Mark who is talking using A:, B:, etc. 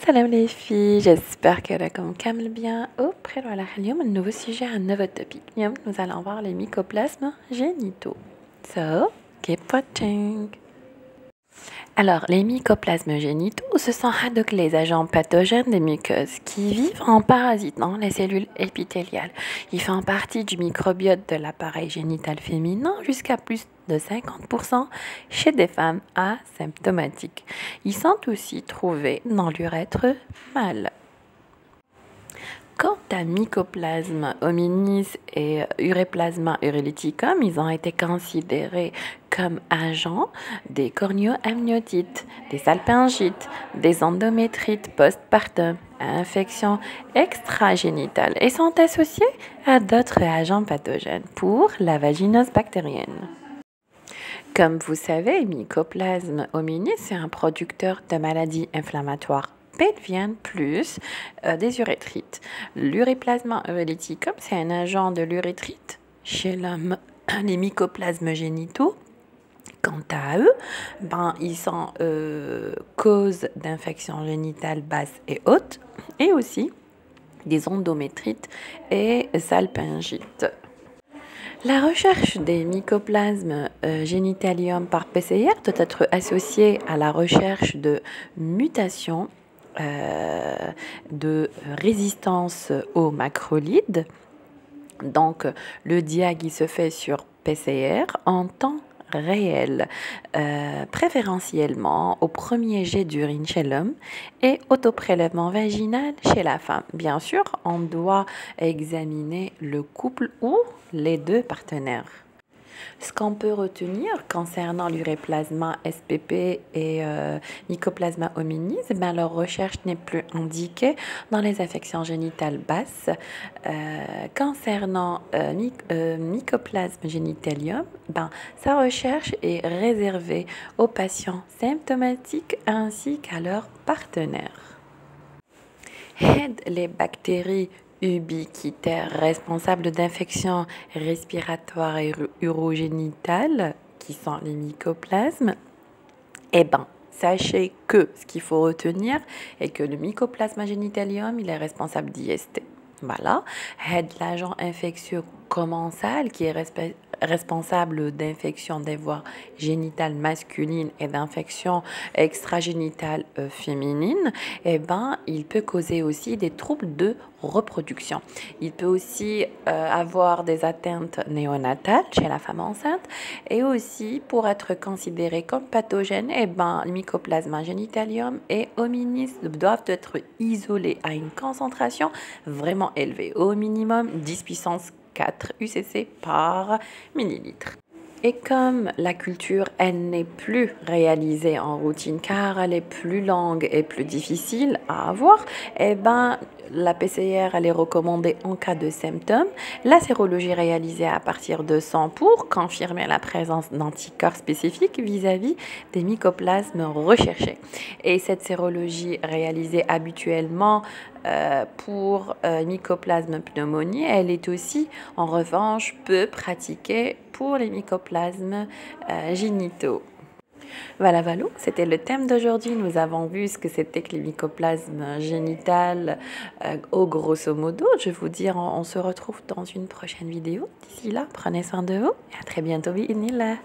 A: Salam les filles, j'espère que راكم كامل bien. وبخير اليوم un nouveau sujet, un nouveau topic. اليوم nous allons voir les mycoplasmes génitaux. So, keep watching. Alors, les mycoplasmes génitaux, ce sont donc les agents pathogènes des muqueuses qui vivent en parasitant les cellules épithéliales. Ils font partie du microbiote de l'appareil génital féminin jusqu'à plus de 50% chez des femmes asymptomatiques. Ils sont aussi trouvés dans l'urètre mâle. Quant à Mycoplasma hominis et Ureplasma uréliticum, ils ont été considérés comme agents des cornioamniotites, des salpingites, des endométrites postpartum, à infections extragénitales et sont associés à d'autres agents pathogènes pour la vaginose bactérienne. Comme vous savez, Mycoplasme hominis, c'est un producteur de maladies inflammatoires pelviennes plus des urétrites. L'uréplasma uréliticum, c'est un agent de l'urétrite chez l'homme. Les mycoplasmes génitaux, quant à eux, ils sont cause d'infections génitales basses et hautes et aussi des endométrites et salpingites. La recherche des mycoplasmes génitalium par PCR doit être associée à la recherche de mutations de résistance aux macrolides. Donc, le diag se fait sur PCR en temps réel, préférentiellement au premier jet d'urine chez l'homme et autoprélèvement vaginal chez la femme. Bien sûr, on doit examiner le couple ou les deux partenaires. Ce qu'on peut retenir concernant l'uréplasma SPP et Mycoplasma hominis, leur recherche n'est plus indiquée dans les infections génitales basses. Concernant Mycoplasme génitalium, sa recherche est réservée aux patients symptomatiques ainsi qu'à leurs partenaires. Les bactéries ubiquitaires responsables d'infections respiratoires et urogénitales, qui sont les mycoplasmes, sachez que ce qu'il faut retenir est que le mycoplasma génitalium, il est responsable d'IST. Voilà, l'agent infectieux commensal qui est responsable d'infections des voies génitales masculines et d'infections extragénitales féminines, il peut causer aussi des troubles de reproduction. Il peut aussi avoir des atteintes néonatales chez la femme enceinte et aussi pour être considéré comme pathogène, le mycoplasma génitalium et hominis doivent être isolés à une concentration vraiment élevée, au minimum 10 puissance 4 UCC par millilitre. Et comme la culture, elle n'est plus réalisée en routine car elle est plus longue et plus difficile à avoir, la PCR, elle est recommandée en cas de symptômes. La sérologie réalisée à partir de sang pour confirmer la présence d'anticorps spécifiques vis-à-vis des mycoplasmes recherchés. Et cette sérologie réalisée habituellement pour mycoplasme pneumonie, elle est aussi en revanche peu pratiquée pour les mycoplasmes génitaux. Voilà, c'était le thème d'aujourd'hui. Nous avons vu ce que c'était que les mycoplasmes génitales au grosso modo. Je vous dire, on se retrouve dans une prochaine vidéo. D'ici là, prenez soin de vous et à très bientôt. Bismillah.